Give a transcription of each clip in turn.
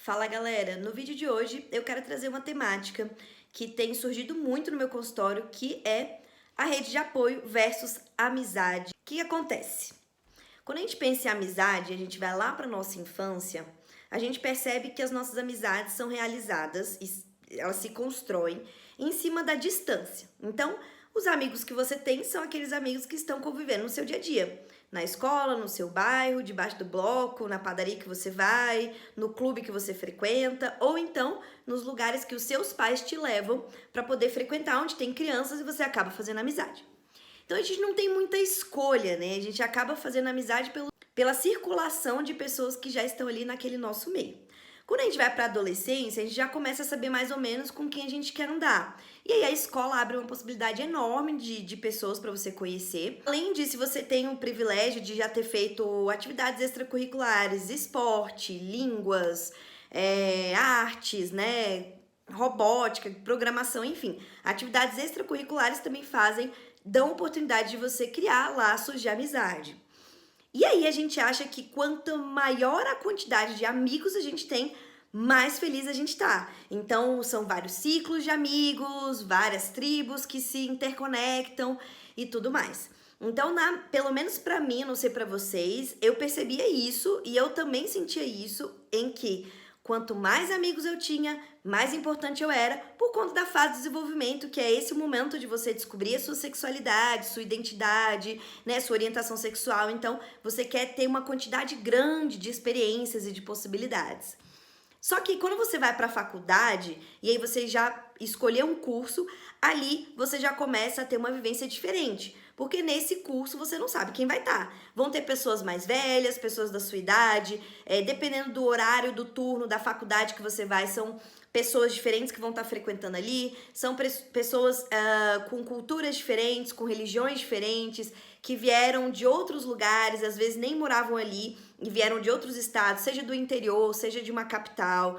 Fala galera, no vídeo de hoje eu quero trazer uma temática que tem surgido muito no meu consultório, que é a rede de apoio versus amizade. O que acontece? Quando a gente pensa em amizade, a gente vai lá para nossa infância, a gente percebe que as nossas amizades são realizadas e elas se constroem em cima da distância. Então, os amigos que você tem são aqueles amigos que estão convivendo no seu dia a dia. Na escola, no seu bairro, debaixo do bloco, na padaria que você vai, no clube que você frequenta, ou então nos lugares que os seus pais te levam para poder frequentar, onde tem crianças e você acaba fazendo amizade. Então a gente não tem muita escolha, né? A gente acaba fazendo amizade pela circulação de pessoas que já estão ali naquele nosso meio. Quando a gente vai para a adolescência, a gente já começa a saber mais ou menos com quem a gente quer andar. E aí a escola abre uma possibilidade enorme de pessoas para você conhecer. Além disso, você tem o privilégio de já ter feito atividades extracurriculares, esporte, línguas, artes, né? Robótica, programação, enfim. Atividades extracurriculares também dão oportunidade de você criar laços de amizade. E aí a gente acha que quanto maior a quantidade de amigos a gente tem, mais feliz a gente tá. Então são vários ciclos de amigos, várias tribos que se interconectam e tudo mais. Então, pelo menos pra mim, não sei pra vocês, eu percebia isso e eu também sentia isso em que quanto mais amigos eu tinha, mais importante eu era por conta da fase de desenvolvimento, que é esse o momento de você descobrir a sua sexualidade, sua identidade, né, sua orientação sexual. Então, você quer ter uma quantidade grande de experiências e de possibilidades. Só que quando você vai para a faculdade e aí você já escolheu um curso, ali você já começa a ter uma vivência diferente. Porque nesse curso você não sabe quem vai estar. Vão ter pessoas mais velhas, pessoas da sua idade, dependendo do horário, do turno, da faculdade que você vai, são pessoas diferentes que vão estar frequentando ali, são pessoas com culturas diferentes, com religiões diferentes, que vieram de outros lugares, às vezes nem moravam ali e vieram de outros estados, seja do interior, seja de uma capital,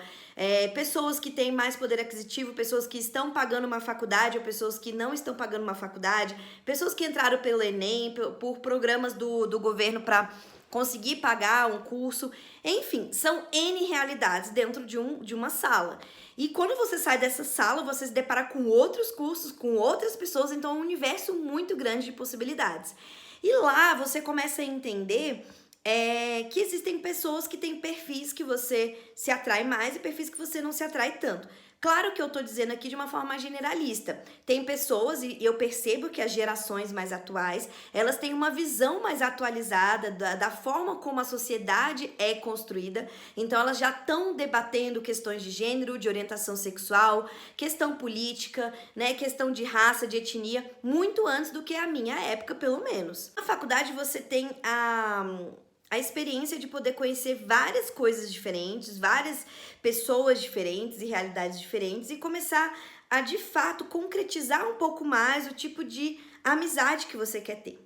pessoas que têm mais poder aquisitivo, pessoas que estão pagando uma faculdade ou pessoas que não estão pagando uma faculdade, pessoas que entraram pelo Enem, por programas do governo para conseguir pagar um curso, enfim, são N realidades dentro de uma sala. E quando você sai dessa sala, você se depara com outros cursos, com outras pessoas, então é um universo muito grande de possibilidades. E lá você começa a entender que existem pessoas que têm perfis que você se atrai mais e perfis que você não se atrai tanto. Claro que eu tô dizendo aqui de uma forma generalista. Tem pessoas, e eu percebo que as gerações mais atuais, elas têm uma visão mais atualizada da forma como a sociedade é construída. Então elas já estão debatendo questões de gênero, de orientação sexual, questão política, né, questão de raça, de etnia, muito antes do que a minha época, pelo menos. Na faculdade você tem a experiência de poder conhecer várias coisas diferentes, várias pessoas diferentes e realidades diferentes e começar a, de fato, concretizar um pouco mais o tipo de amizade que você quer ter.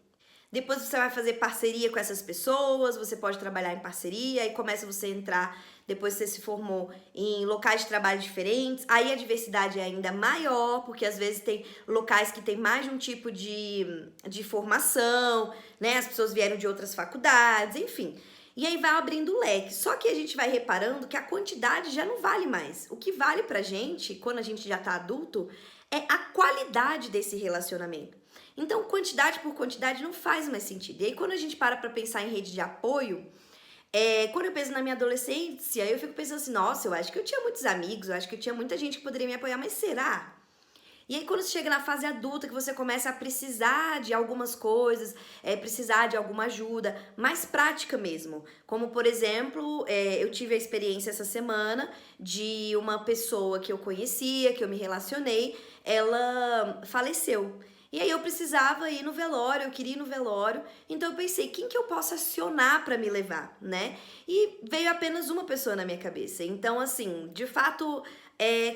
Depois você vai fazer parceria com essas pessoas, você pode trabalhar em parceria, e começa você a entrar, depois você se formou, em locais de trabalho diferentes, aí a diversidade é ainda maior, porque às vezes tem locais que tem mais de um tipo de formação, né? As pessoas vieram de outras faculdades, enfim. E aí vai abrindo o leque. Só que a gente vai reparando que a quantidade já não vale mais. O que vale pra gente, quando a gente já tá adulto, é a qualidade desse relacionamento. Então, quantidade por quantidade não faz mais sentido. E aí, quando a gente para pensar em rede de apoio, quando eu penso na minha adolescência, eu fico pensando assim, nossa, eu acho que eu tinha muitos amigos, eu acho que eu tinha muita gente que poderia me apoiar, mas será? E aí, quando você chega na fase adulta, que você começa a precisar de algumas coisas, precisar de alguma ajuda, mais prática mesmo. Como, por exemplo, eu tive a experiência essa semana de uma pessoa que eu conhecia, que eu me relacionei, ela faleceu. E aí eu precisava ir no velório, eu queria ir no velório, então eu pensei, quem que eu posso acionar para me levar, né? E veio apenas uma pessoa na minha cabeça. Então, assim, de fato,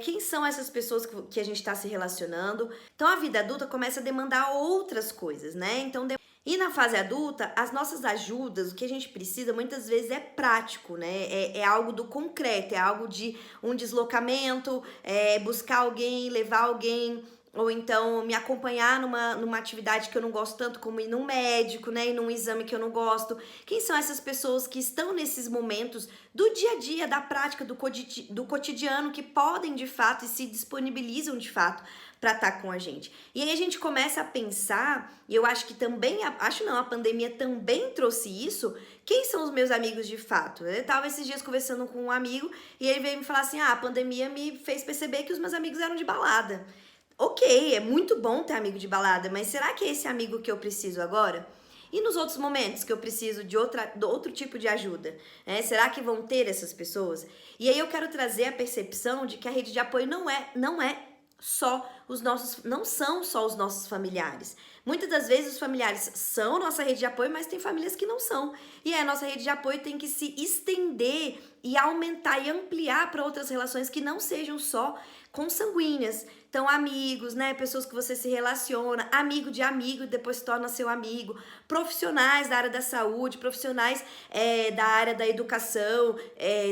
quem são essas pessoas que a gente está se relacionando? Então, a vida adulta começa a demandar outras coisas, né? Então, e na fase adulta, as nossas ajudas, o que a gente precisa, muitas vezes é prático, né? É algo do concreto, é algo de um deslocamento, buscar alguém, levar alguém, ou então me acompanhar numa atividade que eu não gosto tanto, como ir num médico, né, ir num exame que eu não gosto. Quem são essas pessoas que estão nesses momentos do dia a dia, da prática, do cotidiano, que podem de fato e se disponibilizam de fato para estar com a gente? E aí a gente começa a pensar, e eu acho que também, acho não, a pandemia também trouxe isso. Quem são os meus amigos de fato? Eu estava esses dias conversando com um amigo e ele veio me falar assim: a pandemia me fez perceber que os meus amigos eram de balada. Ok, é muito bom ter amigo de balada, mas será que é esse amigo que eu preciso agora? E nos outros momentos que eu preciso de outro tipo de ajuda? Será que vão ter essas pessoas? E aí eu quero trazer a percepção de que a rede de apoio não é só os nossos, não são só os nossos familiares. Muitas das vezes os familiares são nossa rede de apoio, mas tem famílias que não são. E aí a nossa rede de apoio tem que se estender e aumentar e ampliar para outras relações que não sejam só consanguíneas. Então, amigos, né? Pessoas que você se relaciona, amigo de amigo e depois se torna seu amigo, profissionais da área da saúde, profissionais da área da educação,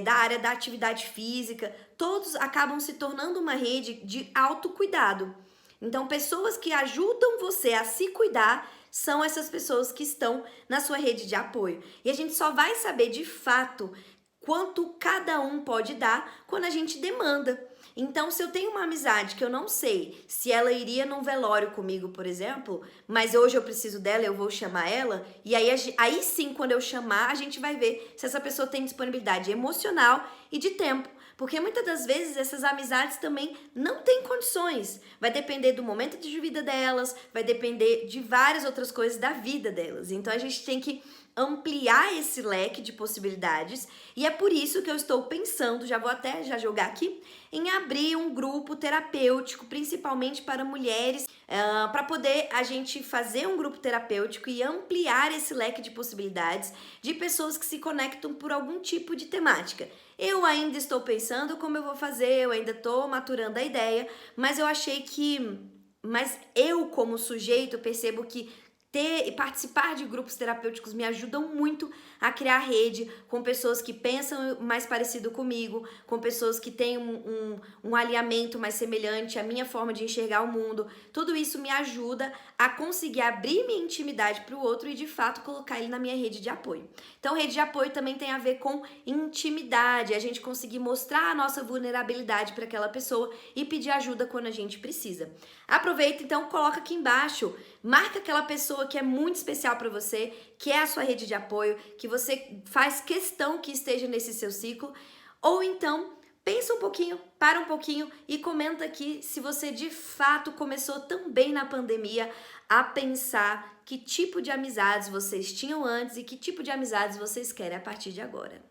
da área da atividade física, todos acabam se tornando uma rede de autocuidado. Então, pessoas que ajudam você a se cuidar são essas pessoas que estão na sua rede de apoio. E a gente só vai saber de fato quanto cada um pode dar quando a gente demanda. Então, se eu tenho uma amizade que eu não sei se ela iria num velório comigo, por exemplo, mas hoje eu preciso dela, eu vou chamar ela, e aí sim, quando eu chamar, a gente vai ver se essa pessoa tem disponibilidade emocional e de tempo. Porque muitas das vezes essas amizades também não têm condições. Vai depender do momento de vida delas, vai depender de várias outras coisas da vida delas. Então a gente tem que ampliar esse leque de possibilidades e é por isso que eu estou pensando, já vou até já jogar aqui, em abrir um grupo terapêutico, principalmente para mulheres, para poder a gente fazer um grupo terapêutico e ampliar esse leque de possibilidades de pessoas que se conectam por algum tipo de temática. Eu ainda estou pensando como eu vou fazer, eu ainda estou maturando a ideia, mas eu achei que, mas eu como sujeito percebo que ter e participar de grupos terapêuticos me ajudam muito a criar rede com pessoas que pensam mais parecido comigo, com pessoas que têm um alinhamento mais semelhante à minha forma de enxergar o mundo. Tudo isso me ajuda a conseguir abrir minha intimidade para o outro e de fato colocar ele na minha rede de apoio. Então, rede de apoio também tem a ver com intimidade, a gente conseguir mostrar a nossa vulnerabilidade para aquela pessoa e pedir ajuda quando a gente precisa. Aproveita então, coloca aqui embaixo, marca aquela pessoa que é muito especial para você, que é a sua rede de apoio, que você faz questão que esteja nesse seu ciclo, ou então pensa um pouquinho, para um pouquinho e comenta aqui se você de fato começou também na pandemia a pensar que tipo de amizades vocês tinham antes e que tipo de amizades vocês querem a partir de agora.